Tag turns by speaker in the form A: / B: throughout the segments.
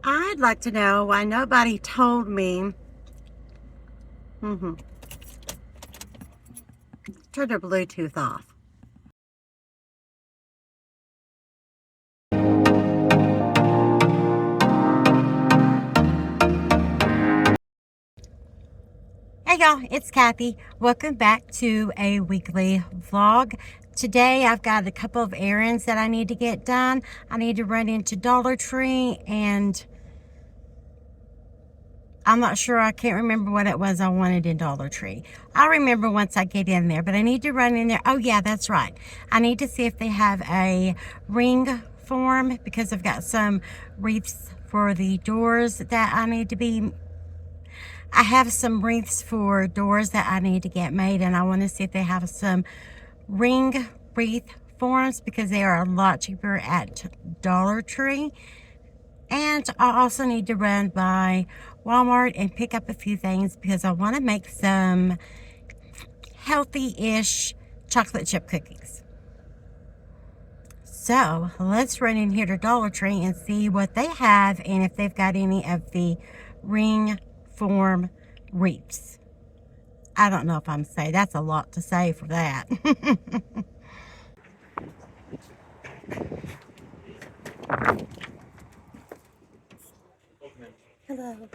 A: I'd like to know why nobody told me. Turn their Bluetooth off. Hey y'all, it's Cathy. Welcome back to a weekly vlog. Today I've got a couple of errands that I need to get done. I need to run into Dollar Tree and I'm not sure, I can't remember what it was I wanted in Dollar Tree. I'll remember once I get in there, but I need to run in there. Oh yeah, that's right. I need to see if they have a ring form because I've got some wreaths for the doors that I have some wreaths for doors that I need to get made, and I want to see if they have some ring wreath forms because they are a lot cheaper at Dollar Tree. And I also need to run by Walmart and pick up a few things because I want to make some healthy-ish chocolate chip cookies. So let's run in here to Dollar Tree and see what they have and if they've got any of the ring form wreaths. I don't know if I'm saying that's a lot to say for that. Hello.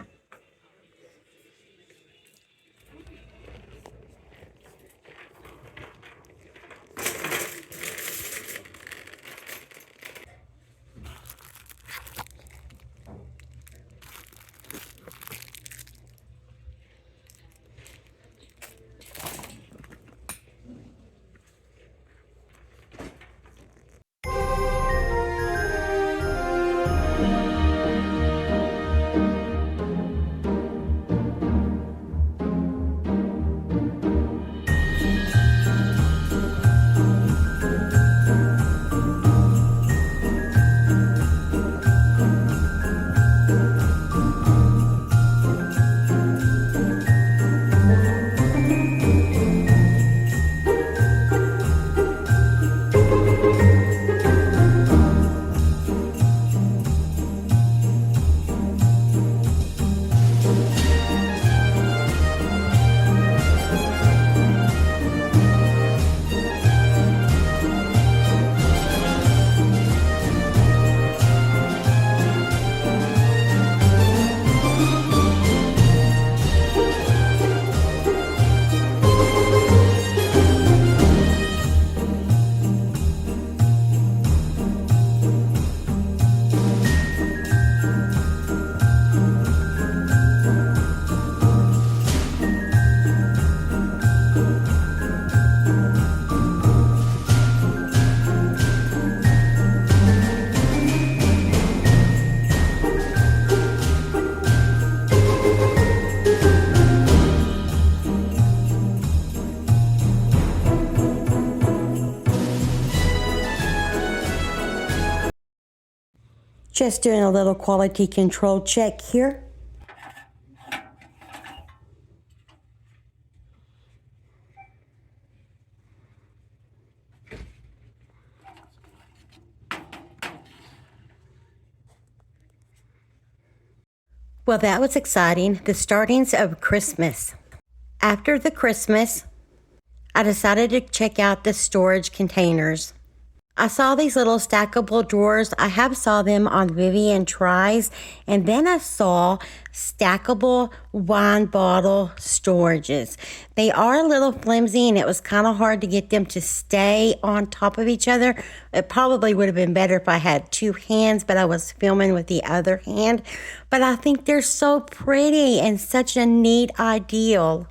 A: Just doing a little quality control check here. Well, that was exciting. The startings of Christmas. After the Christmas, I decided to check out the storage containers. I saw these little stackable drawers. I have saw them on Vivian Tries, and then I saw stackable wine bottle storages. They are a little flimsy, and it was kind of hard to get them to stay on top of each other. It probably would have been better if I had two hands, but I was filming with the other hand. But I think they're so pretty and such a neat ideal.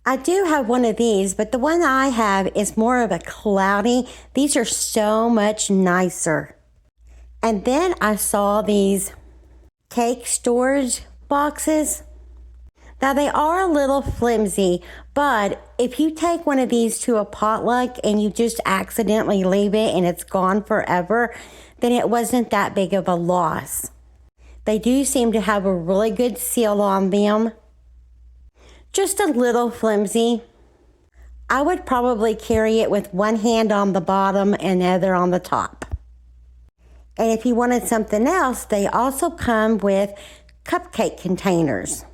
A: I do have one of these, but the one I have is more of a cloudy. These are so much nicer. And then I saw these cake storage boxes. Now they are a little flimsy, but if you take one of these to a potluck and you just accidentally leave it and it's gone forever, then it wasn't that big of a loss. They do seem to have a really good seal on them. Just a little flimsy. I would probably carry it with one hand on the bottom and the other on the top. And if you wanted something else, they also come with cupcake containers.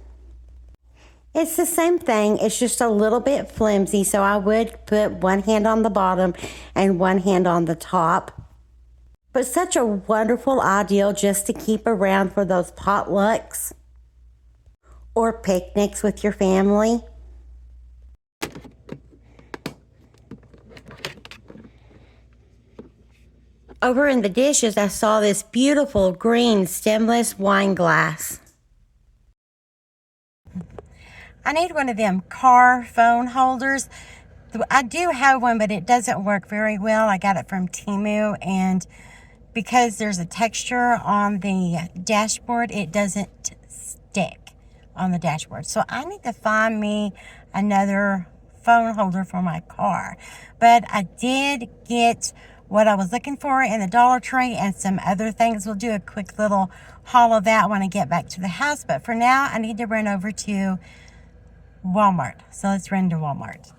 A: It's the same thing, it's just a little bit flimsy, so I would put one hand on the bottom and one hand on the top. But such a wonderful ideal just to keep around for those potlucks or picnics with your family. Over in the dishes, I saw this beautiful green stemless wine glass. I need one of them car phone holders. I do have one, but it doesn't work very well. I got it from Temu, and because there's a texture on the dashboard, it doesn't stick on the dashboard. So I need to find me another phone holder for my car. But I did get what I was looking for in the Dollar Tree and some other things. We'll do a quick little haul of that when I get back to the house. But for now, I need to run over to Walmart. So let's run to Walmart.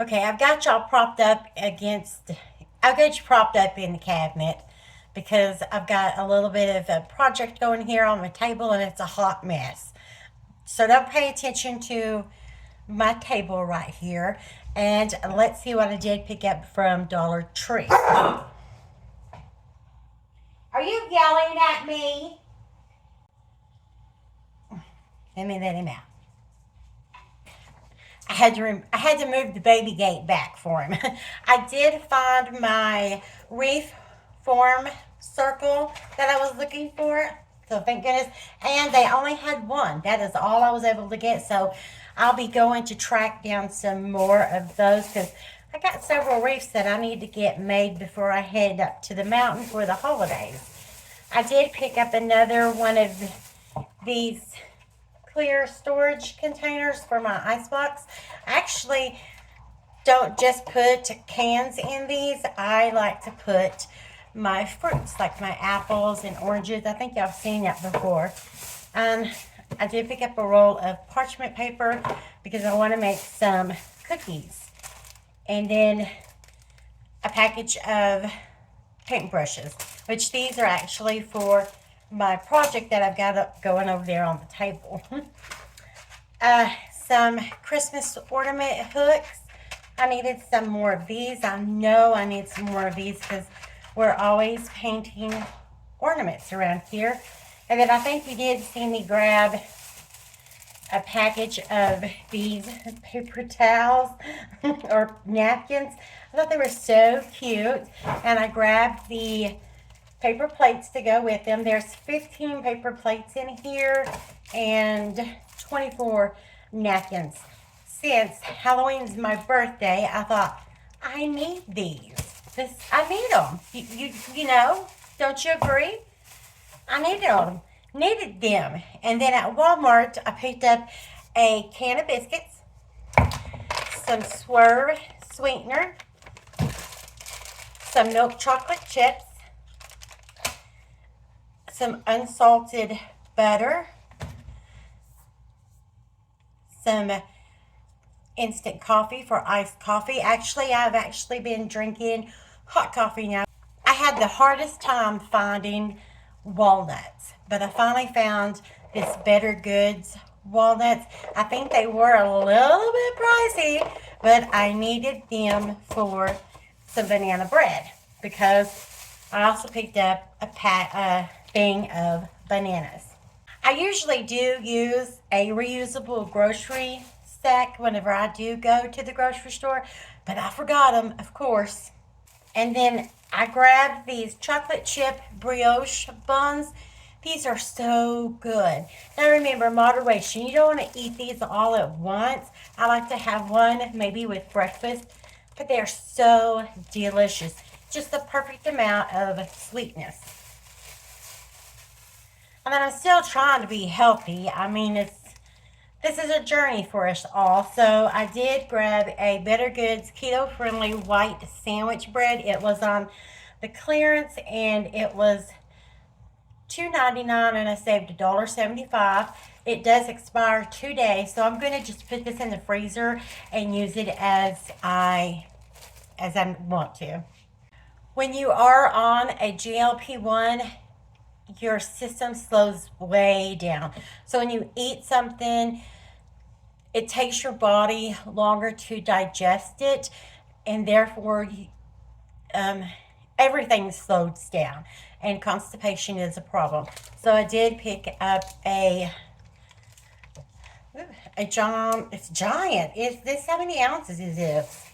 A: Okay, I've got y'all propped up I've got you propped up in the cabinet because I've got a little bit of a project going here on my table and it's a hot mess. So don't pay attention to my table right here. And let's see what I did pick up from Dollar Tree. Are you yelling at me? Let me let him out. I had to move the baby gate back for him. I did find my wreath form circle that I was looking for. So thank goodness. And they only had one. That is all I was able to get. So I'll be going to track down some more of those because I got several wreaths that I need to get made before I head up to the mountain for the holidays. I did pick up another one of these clear storage containers for my icebox. I actually don't just put cans in these. I like to put my fruits, like my apples and oranges. I think y'all have seen that before. I did pick up a roll of parchment paper because I want to make some cookies. And then a package of paintbrushes, which these are actually for my project that I've got going over there on the table. Some Christmas ornament hooks. I needed some more of these. I know I need some more of these because we're always painting ornaments around here. And then I think you did see me grab a package of these paper towels or napkins. I thought they were so cute. And I grabbed the paper plates to go with them. There's 15 paper plates in here and 24 napkins. Since Halloween's my birthday, I thought, I need these. I need them. You know, don't you agree? I needed them. And then at Walmart, I picked up a can of biscuits, some Swerve sweetener, some milk chocolate chips, some unsalted butter, some instant coffee for iced coffee. Actually, I've been drinking hot coffee now. I had the hardest time finding walnuts, but I finally found this Better Goods walnuts. I think they were a little bit pricey, but I needed them for some banana bread because I also picked up a thing of bananas. I usually do use a reusable grocery sack whenever I do go to the grocery store, but I forgot them, of course. And then I grabbed these chocolate chip brioche buns. These are so good. Now remember, moderation. You don't want to eat these all at once. I like to have one maybe with breakfast, but they're so delicious. Just the perfect amount of sweetness. And then I'm still trying to be healthy. I mean, this is a journey for us all. So I did grab a Better Goods keto-friendly white sandwich bread. It was on the clearance, and it was $2.99, and I saved $1.75. It does expire 2 days, so I'm going to just put this in the freezer and use it as I want to. When you are on a GLP-1, your system slows way down. So when you eat something, it takes your body longer to digest it, and therefore everything slows down, and constipation is a problem. So I did pick up it's giant. Is this, how many ounces is this?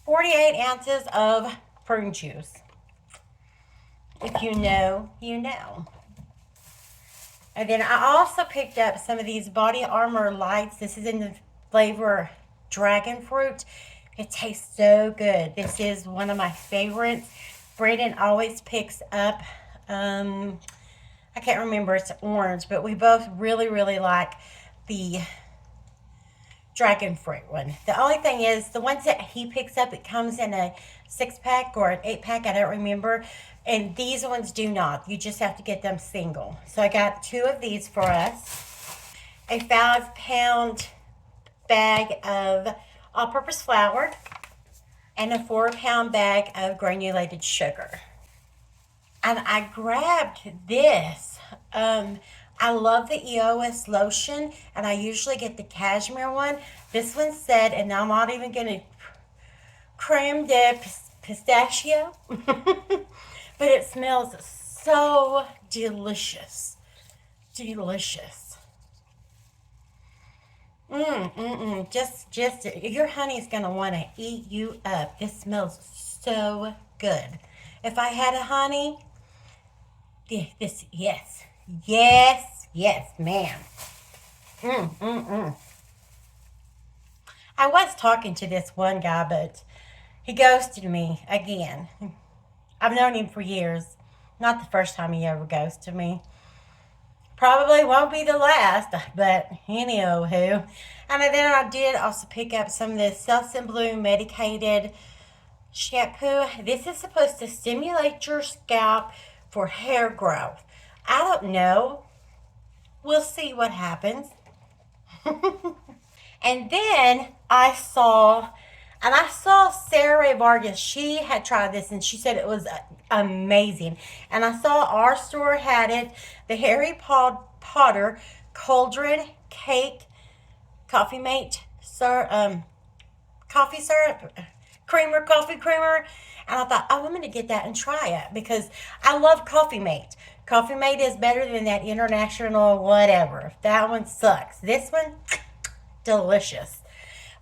A: 48 ounces of prune juice. If you know, you know. And then I also picked up some of these Body Armor Lights. This is in the flavor Dragon Fruit. It tastes so good. This is one of my favorites. Brandon always picks up, I can't remember, it's orange, but we both really, really like the Dragon Fruit one. The only thing is, the ones that he picks up, it comes in a 6-pack or an 8-pack, I don't remember. And these ones do not. You just have to get them single. So I got 2 of these for us. A 5-pound bag of all-purpose flour. And a 4-pound bag of granulated sugar. And I grabbed this. I love the EOS lotion, and I usually get the cashmere one. This one said, and I'm not even going to creme de pistachio, but it smells so delicious. Delicious. Just your honey's going to want to eat you up. This smells so good. If I had a honey, this, yes, ma'am. I was talking to this one guy, but he ghosted me again. I've known him for years. Not the first time he ever ghosted me. Probably won't be the last, but anywho. And then I did also pick up some of this Selsun Blue medicated shampoo. This is supposed to stimulate your scalp for hair growth. I don't know. We'll see what happens. And then I saw Sarah Vargas. She had tried this and she said it was amazing. And I saw our store had it. The Harry Potter Cauldron Cake Coffee Mate coffee syrup coffee creamer. And I thought, oh, I'm going to get that and try it because I love Coffee Mate. Coffee Mate is better than that international whatever. That one sucks. This one, delicious.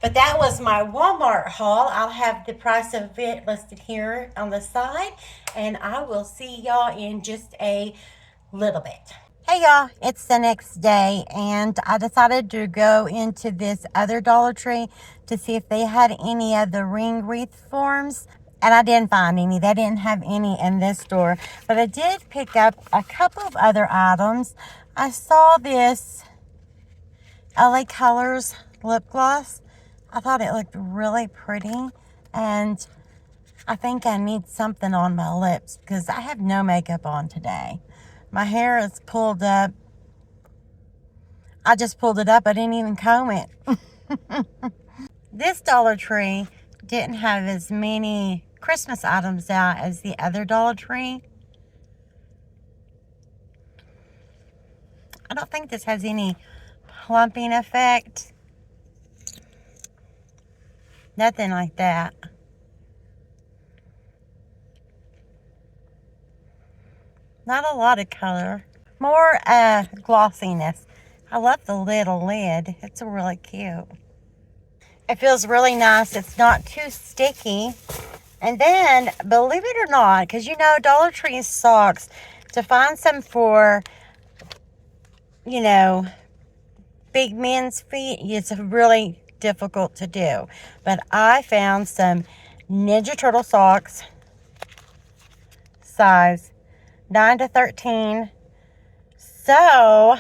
A: But that was my Walmart haul. I'll have the price of it listed here on the side. And I will see y'all in just a little bit. Hey y'all, it's the next day, and I decided to go into this other Dollar Tree to see if they had any of the ring wreath forms, and I didn't find any. They didn't have any in this store, but I did pick up a couple of other items. I saw this LA Colors lip gloss. I thought it looked really pretty, and I think I need something on my lips because I have no makeup on today. My hair is pulled up. I just pulled it up. I didn't even comb it. This Dollar Tree didn't have as many Christmas items out as the other Dollar Tree. I don't think this has any plumping effect. Nothing like that. Not a lot of color. More glossiness. I love the little lid. It's really cute. It feels really nice. It's not too sticky. And then, believe it or not, because you know Dollar Tree socks, to find some for, you know, big men's feet, it's really difficult to do. But I found some Ninja Turtle socks, size 9 to 13. So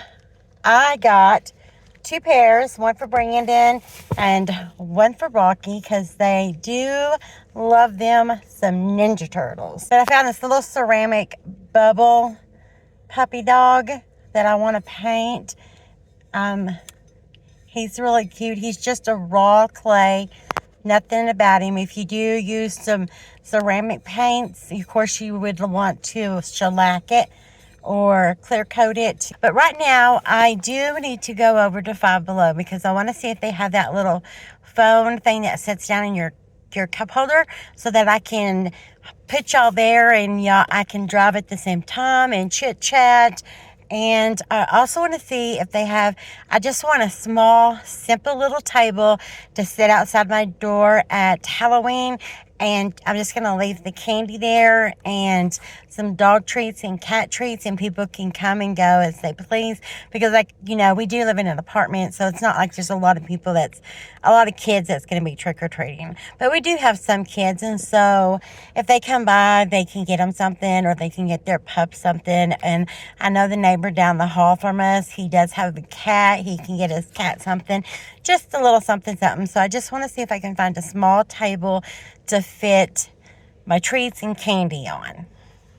A: I got 2 pairs, one for Brandon and one for Rocky, because they do love them some Ninja Turtles. But I found this little ceramic bubble puppy dog that I want to paint. He's really cute. He's just a raw clay, nothing about him. If you do use some ceramic paints, of course you would want to shellac it or clear coat it. But right now I do need to go over to Five Below because I want to see if they have that little phone thing that sits down in your cup holder, so that I can put y'all there and y'all, I can drive at the same time and chit chat. And I also want to see if they have, I just want a small, simple little table to sit outside my door at Halloween. And I'm just going to leave the candy there and some dog treats and cat treats, and people can come and go as they please. Because, like, you know, we do live in an apartment, so it's not like there's a lot of kids that's going to be trick-or-treating. But we do have some kids, and so if they come by, they can get them something, or they can get their pup something. And I know the neighbor down the hall from us, he does have a cat. He can get his cat something, just a little something. So I just want to see if I can find a small table to fit my treats and candy on.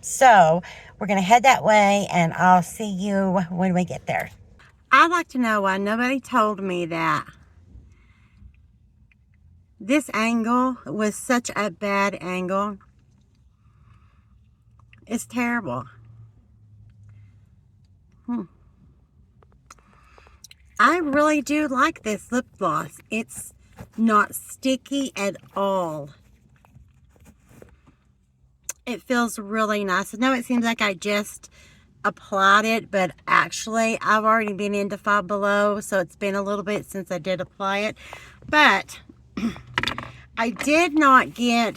A: So we're going to head that way, and I'll see you when we get there. I'd like to know why nobody told me that this angle was such a bad angle. It's terrible. I really do like this lip gloss. It's not sticky at all. It feels really nice. I know it seems like I just applied it, but actually I've already been into Five Below, so it's been a little bit since I did apply it. But I did not get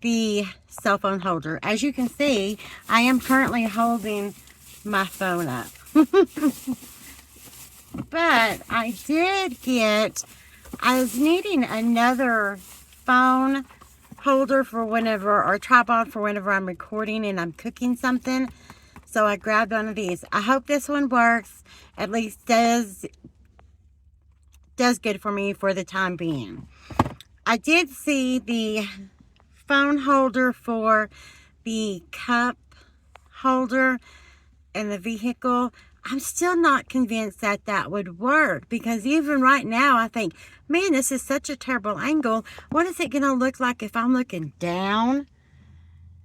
A: the cell phone holder. As you can see, I am currently holding my phone up. But I did get, I was needing another phone holder for whenever, or tripod for whenever I'm recording and I'm cooking something. So I grabbed one of these. I hope this one works, at least does good for me for the time being. I did see the phone holder for the cup holder in the vehicle. I'm still not convinced that that would work, because even right now I think, man, this is such a terrible angle. What is it going to look like if I'm looking down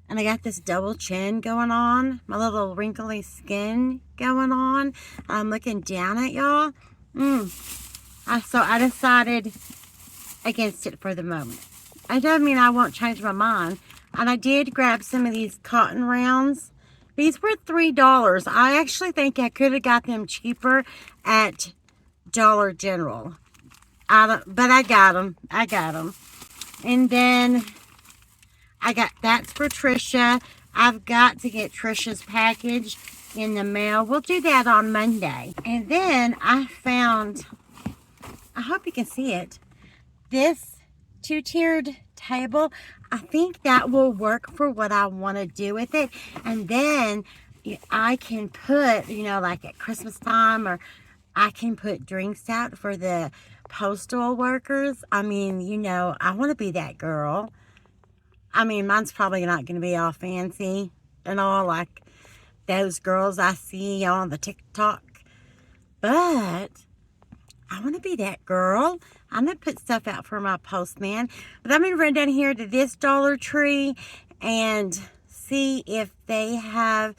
A: and I got this double chin going on, my little wrinkly skin going on, I'm looking down at y'all? So I decided against it for the moment. I don't mean I won't change my mind. And I did grab some of these cotton rounds. These were $3. I actually think I could have got them cheaper at Dollar General. But I got them. And then that's for Trisha. I've got to get Trisha's package in the mail. We'll do that on Monday. And then I found, I hope you can see it, this 2-tiered table. I think that will work for what I want to do with it. And then I can put, you know, like at Christmas time, or I can put drinks out for the postal workers. I mean, you know, I want to be that girl. I mean, mine's probably not going to be all fancy and all like those girls I see on the TikTok. But I want to be that girl. I'm going to put stuff out for my postman. But I'm going to run down here to this Dollar Tree and see if they have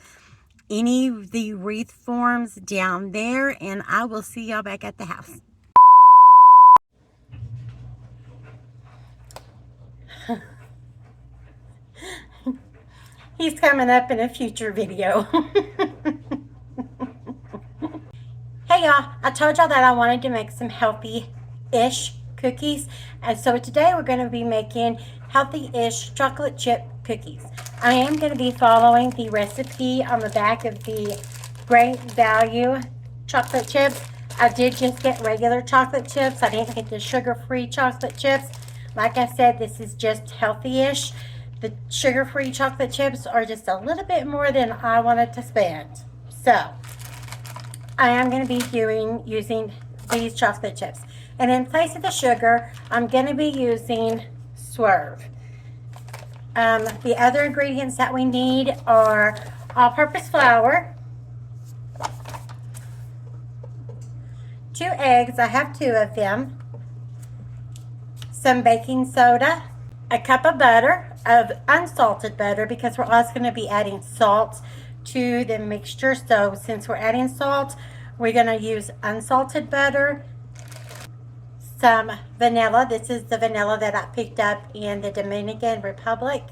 A: any of the wreath forms down there. And I will see y'all back at the house. He's coming up in a future video. Hey y'all, I told y'all that I wanted to make some healthy-ish cookies, and so today we're going to be making healthy-ish chocolate chip cookies. I am going to be following the recipe on the back of the Great Value chocolate chips. I did just get regular chocolate chips. I didn't get the sugar-free chocolate chips. Like I said, this is just healthy-ish. the sugar-free chocolate chips are just a little bit more than I wanted to spend. So I am going to be using these chocolate chips. And in place of the sugar, I'm going to be using Swerve. The other ingredients that we need are all-purpose flour, 2 eggs, I have 2 of them, some baking soda, a cup of butter, of unsalted butter, because we're also going to be adding salt to the mixture. So since we're adding salt, we're going to use unsalted butter, some vanilla. This is the vanilla that I picked up in the Dominican Republic.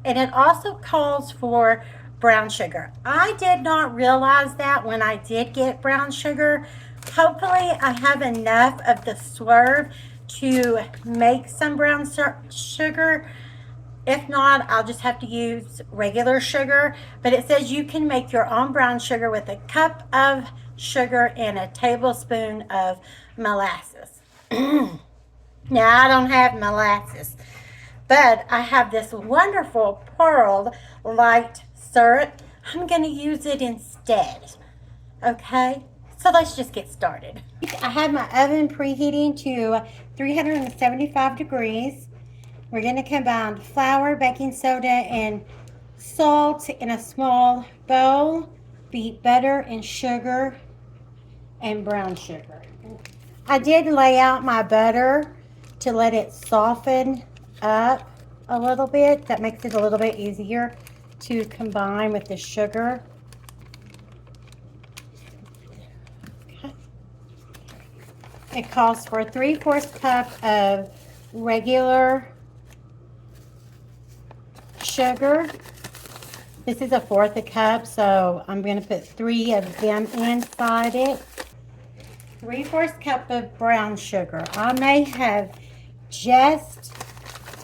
A: And it also calls for brown sugar. I did not realize that when I did get brown sugar. Hopefully I have enough of the Swerve to make some brown sugar. If not, I'll just have to use regular sugar. But it says you can make your own brown sugar with a cup of sugar and a tablespoon of molasses. Now, I don't have molasses, but I have this wonderful Pearl light syrup. I'm going to use it instead. Okay? So let's just get started. I have my oven preheating to 375 degrees. We're going to combine flour, baking soda, and salt in a small bowl. Beat butter and sugar and brown sugar. I did lay out my butter to let it soften up a little bit. That makes it a little bit easier to combine with the sugar. It calls for 3/4 cup of regular sugar. This is 1/4 cup, so I'm going to put 3 of them inside it. 3/4 cup of brown sugar. I may have just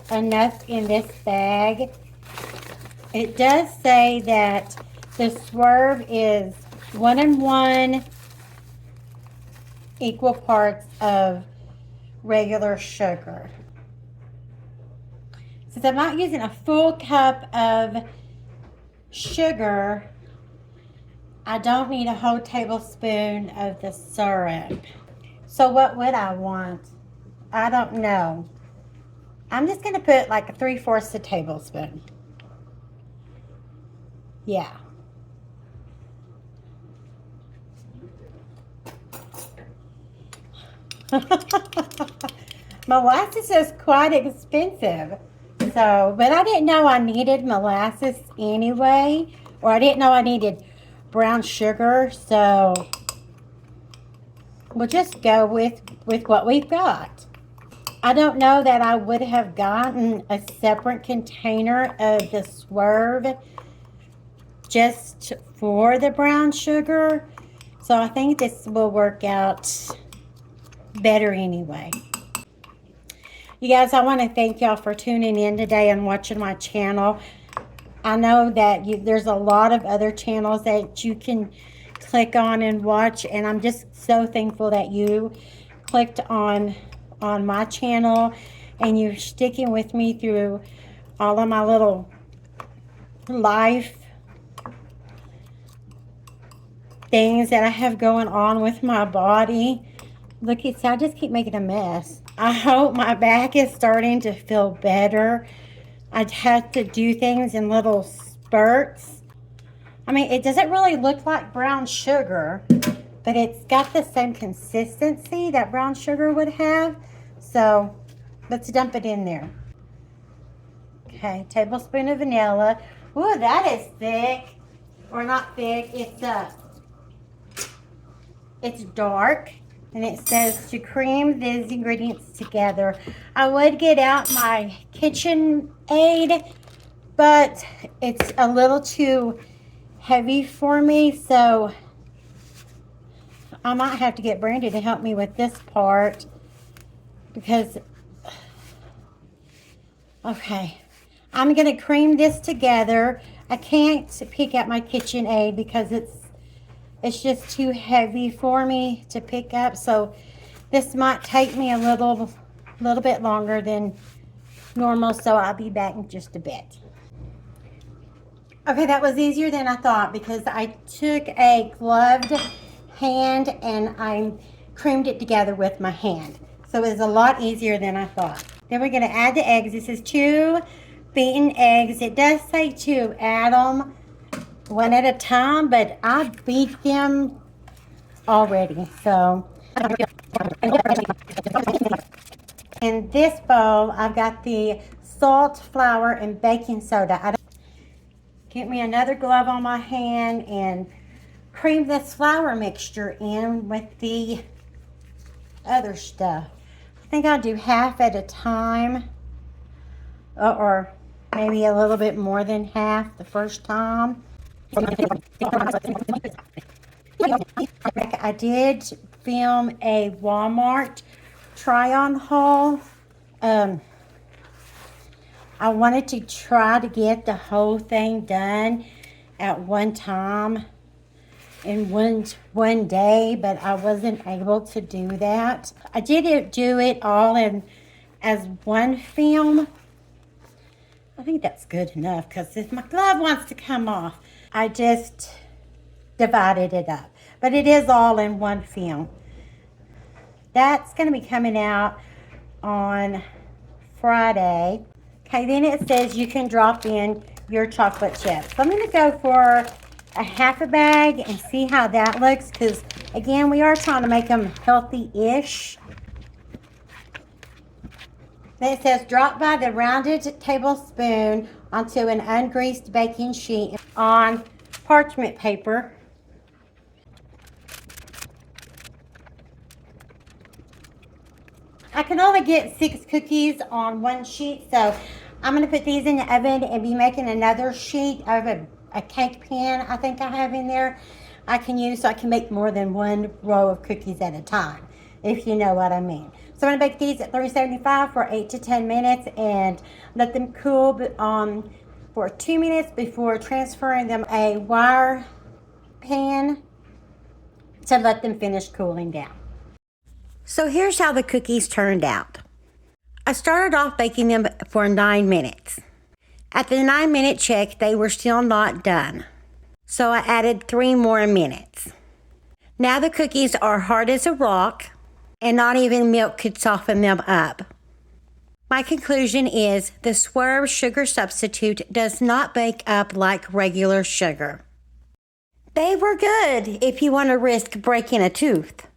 A: enough in this bag. It does say that the Swerve is 1 1 equal parts of regular sugar. Since I'm not using a full cup of sugar, I don't need a whole tablespoon of the syrup. So what would I want? I don't know. I'm just going to put like 3/4 a tablespoon. Yeah. Molasses is quite expensive. So, but I didn't know I needed molasses anyway, or I didn't know I needed brown sugar, so we'll just go with what we've got. I don't know that I would have gotten a separate container of the Swerve just for the brown sugar, so I think this will work out better anyway. You guys, I want to thank y'all for tuning in today and watching my channel. I know that there's a lot of other channels that you can click on and watch, and I'm just so thankful that you clicked on my channel and you're sticking with me through all of my little life things that I have going on with my body. Look, I just keep making a mess. I hope my back is starting to feel better. I'd have to do things in little spurts. I mean, it doesn't really look like brown sugar, but it's got the same consistency that brown sugar would have. So let's dump it in there. Okay, tablespoon of vanilla. Ooh, that is thick. Or not thick, it's dark. And it says to cream these ingredients together. I would get out my KitchenAid, but it's a little too heavy for me, so I might have to get Brandy to help me with this part because, okay, I'm going to cream this together. I can't pick out my KitchenAid because it's just too heavy for me to pick up, so this might take me a little bit longer than normal, so I'll be back in just a bit. Okay, that was easier than I thought because I took a gloved hand and I creamed it together with my hand. So it was a lot easier than I thought. Then we're gonna add the eggs. This is 2 beaten eggs. It does say to add them one at a time, but I beat them already, so. In this bowl, I've got the salt, flour, and baking soda. Get me another glove on my hand and cream this flour mixture in with the other stuff. I think I'll do half at a time, or maybe a little bit more than half the first time. I did film a Walmart try-on haul. I wanted to try to get the whole thing done at one time in one day, but I wasn't able to do that. I did do it all in as one film. I think that's good enough because if my glove wants to come off, I just divided it up. But it is all in one film. That's going to be coming out on Friday. Okay, then it says you can drop in your chocolate chips. So I'm going to go for a half a bag and see how that looks because, again, we are trying to make them healthy-ish. Then it says drop by the rounded tablespoon onto an ungreased baking sheet on parchment paper. I can only get 6 cookies on one sheet, so I'm going to put these in the oven and be making another sheet. I have a cake pan I think I have in there I can use so I can make more than one row of cookies at a time, if you know what I mean. So I'm going to bake these at 375 for 8 to 10 minutes and let them cool for 2 minutes before transferring them a wire pan to let them finish cooling down. So here's how the cookies turned out. I started off baking them for 9 minutes. At the 9-minute check, they were still not done. So I added 3 more minutes. Now the cookies are hard as a rock, and not even milk could soften them up. My conclusion is the Swerve sugar substitute does not bake up like regular sugar. They were good if you want to risk breaking a tooth.